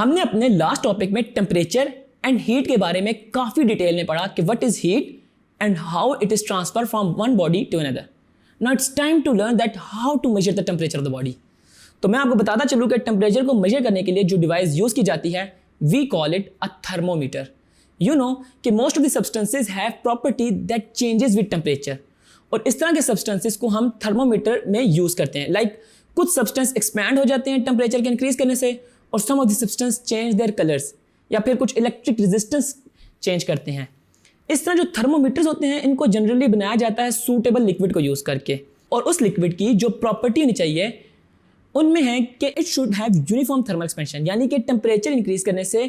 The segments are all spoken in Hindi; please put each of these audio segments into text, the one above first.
हमने अपने लास्ट टॉपिक में टेम्परेचर एंड हीट के बारे में काफ़ी डिटेल में पढ़ा कि what is heat and how it is transfer from one body to another. Now it's time to learn that how to measure the temperature of the body. तो मैं आपको बताता चलूँ कि टेम्परेचर को मेजर करने के लिए जो डिवाइस यूज़ की जाती है we call it a thermometer. You know कि most of the substances have property that changes with temperature, और इस तरह के सब्सटेंसेज को हम थर्मोमीटर में यूज़ करते हैं. लाइक कुछ सब्सटेंस एक्सपैंड हो जाते हैं टेम्परेचर के इंक्रीज करने से, और some of the substance change their colours, या फिर कुछ इलेक्ट्रिक रेजिस्टेंस चेंज करते हैं. इस तरह जो थर्मोमीटर्स होते हैं इनको जनरली बनाया जाता है सूटेबल लिक्विड को यूज़ करके, और उस लिक्विड की जो प्रॉपर्टी होनी चाहिए उनमें है कि it should have uniform thermal expansion, यानी कि टेम्परेचर इंक्रीज करने से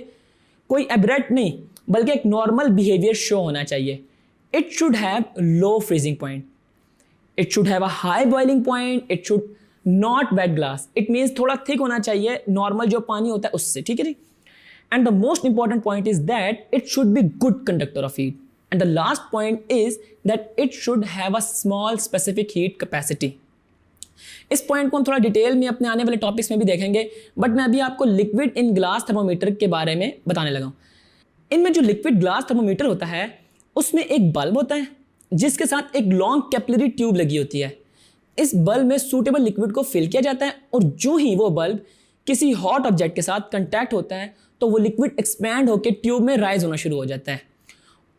कोई एब्रैट नहीं बल्कि एक नॉर्मल बिहेवियर शो होना चाहिए. It should have low freezing point, it should have a high boiling point, it should not wet glass. It means थोड़ा थिक होना चाहिए नॉर्मल जो पानी होता है उससे, ठीक है जी. And the most important point is that it should be good conductor of heat. And the last point is that it should have a small specific heat capacity. इस पॉइंट को हम थोड़ा डिटेल में अपने आने वाले टॉपिक्स में भी देखेंगे, बट मैं अभी आपको लिक्विड इन ग्लास थर्मोमीटर के बारे में बताने लगा हूँ. इनमें जो लिक्विड ग्लास थर्मोमीटर होता है उसमें एक बल्ब होता है जिसके साथ एक लॉन्ग कैपिलरी ट्यूब लगी होती है. इस बल्ब में सूटेबल लिक्विड को फिल किया जाता है, और जो ही वो बल्ब किसी हॉट ऑब्जेक्ट के साथ कंटैक्ट होता है तो वो लिक्विड एक्सपैंड होकर ट्यूब में राइज होना शुरू हो जाता है.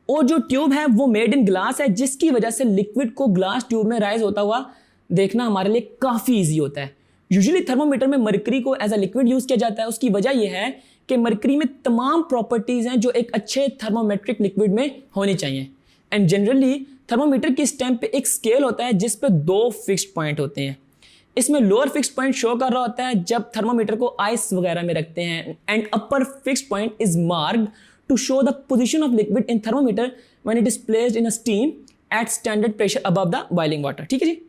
और जो ट्यूब है वो मेड इन ग्लास है, जिसकी वजह से लिक्विड को ग्लास ट्यूब में राइज होता हुआ देखना हमारे लिए काफ़ी ईजी होता है. यूजुअली थर्मोमीटर में मरकरी को एज अ लिक्विड यूज़ किया जाता है. उसकी वजह यह है कि मरकरी में तमाम प्रॉपर्टीज़ हैं जो एक अच्छे थर्मोमेट्रिक लिक्विड में होनी चाहिए. एंड जनरली थर्मोमीटर की स्टैम्प पे एक स्केल होता है जिस पे 2 फिक्स्ड पॉइंट होते हैं. इसमें लोअर फिक्स्ड पॉइंट शो कर रहा होता है जब थर्मोमीटर को आइस वगैरह में रखते हैं, and upper fixed point is marked to show the position of liquid in thermometer when it is placed in a steam at standard pressure above the boiling water. ठीक है जी.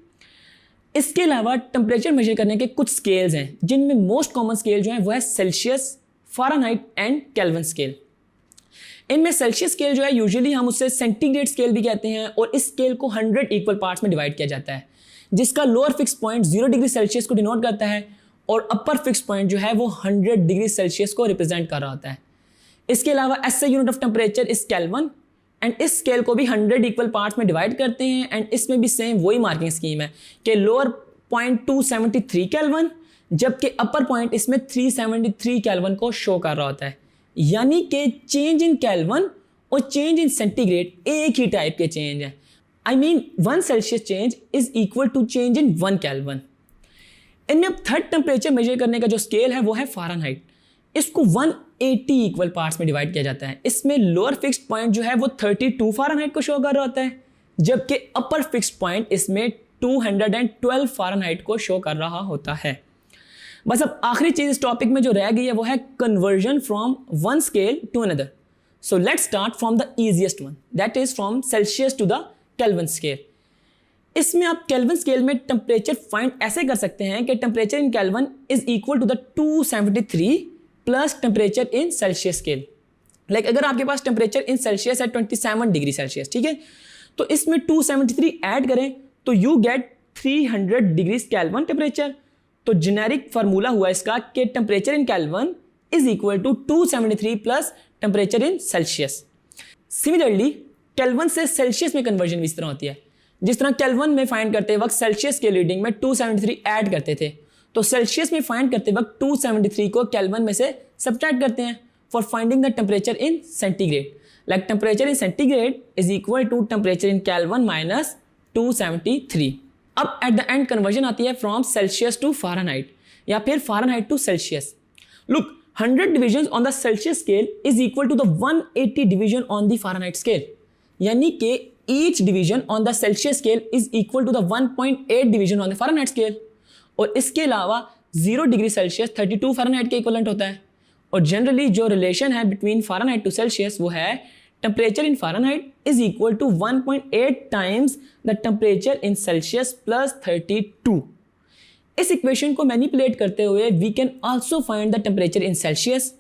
इसके अलावा टेम्परेचर मेजर करने के कुछ स्केल्स हैं जिनमें मोस्ट कॉमन स्केल जो है वो है Celsius, Fahrenheit and kelvin scale. इनमें सेल्सियस स्केल जो है यूजुअली हम उससे सेंटीग्रेड स्केल भी कहते हैं, और इस स्केल को 100 इक्वल पार्ट्स में डिवाइड किया जाता है, जिसका lower fix point 0 degree Celsius को डिनोट करता है और अपर फिक्स पॉइंट जो है वो 100 डिग्री सेल्सियस को रिप्रेजेंट कर रहा होता है. इसके अलावा SI unit of temperature is kelvin, and इस स्केल को भी 100 इक्वल पार्ट्स में डिवाइड करते हैं. एंड इसमें भी सेम वही मार्किंग स्कीम है कि लोअर पॉइंट 273 केल्विन, जबकि अपर पॉइंट इसमें 373 केल्विन को शो कर रहा होता है. यानी कि चेंज इन केल्विन और चेंज इन सेंटीग्रेड एक ही टाइप के चेंज है. I mean 1 Celsius change is equal to change in 1 Kelvin. इनमें अब थर्ड टेम्परेचर मेजर करने का जो स्केल है वो है फ़ारेनहाइट. इसको 180 इक्वल पार्ट्स में डिवाइड किया जाता है. इसमें लोअर फिक्स्ड पॉइंट जो है वो 32 फ़ारेनहाइट को शो कर रहा होता है, जबकि अपर फिक्स्ड पॉइंट इसमें 212 फ़ारेनहाइट को शो कर रहा होता है. बस अब आखिरी चीज इस टॉपिक में जो रह गई है वो है conversion from one scale to another. So let's start from the easiest one, that is from Celsius to the Kelvin scale. इसमें आप केल्विन स्केल में टेम्परेचर फाइंड ऐसे कर सकते हैं कि temperature in Kelvin is equal to the 273 plus temperature in Celsius scale. Like अगर आपके पास टेम्परेचर इन सेल्सियस है 27 डिग्री सेल्सियस, ठीक है, तो इसमें 273 ऐड करें तो you get 300 degree Kelvin temperature. तो जेनेरिक फार्मूला हुआ इसका कि temperature in Kelvin is equal to 273 plus temperature in Celsius. Similarly Kelvin से सेल्सियस में कन्वर्जन भी इस तरह होती है. जिस तरह केल्विन में फाइंड करते वक्त सेल्सियस के रीडिंग में 273 ऐड करते थे, तो सेल्सियस में फाइंड करते वक्त 273 को केल्विन में से सब्ट्रैक्ट करते हैं for finding the temperature in centigrade. Like temperature in centigrade is equal to temperature in Kelvin minus 273. अब एट द एंड कन्वर्जन आती है फ्रॉम सेल्सियस टू फ़ारेनहाइट या फिर Fahrenheit to Celsius. Look, 100 division on the Celsius scale is equal to the 180 division on the Fahrenheit scale. यानी कि each division on the Celsius scale is equal to the 1.8 division on the Fahrenheit scale. और इसके अलावा 0 डिग्री सेल्सियस 32 फ़ारेनहाइट के इक्वलेंट होता है. और जनरली जो रिलेशन है बिटवीन फ़ारेनहाइट टू सेल्सियस वो है temperature in Fahrenheit is equal to 1.8 times the temperature in Celsius plus 32. इस इक्वेशन को मैनिपुलेट करते हुए we can also find the temperature in Celsius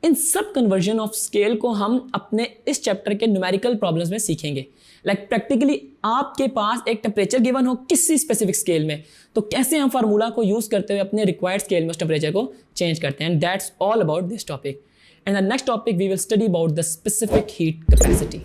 in सब कन्वर्जन ऑफ स्केल को हम अपने इस चैप्टर के न्यूमेरिकल प्रॉब्लम्स में सीखेंगे। लाइक प्रैक्टिकली आपके पास एक टेम्परेचर गिवन हो किसी स्पेसिफिक स्केल में, तो कैसे हम फार्मूला को यूज़ करते हुए अपने रिक्वायर्ड स्केल में उस टेम्परेचर को चेंज करते हैं। And that's all about this topic. And the next topic we will study about the specific heat capacity.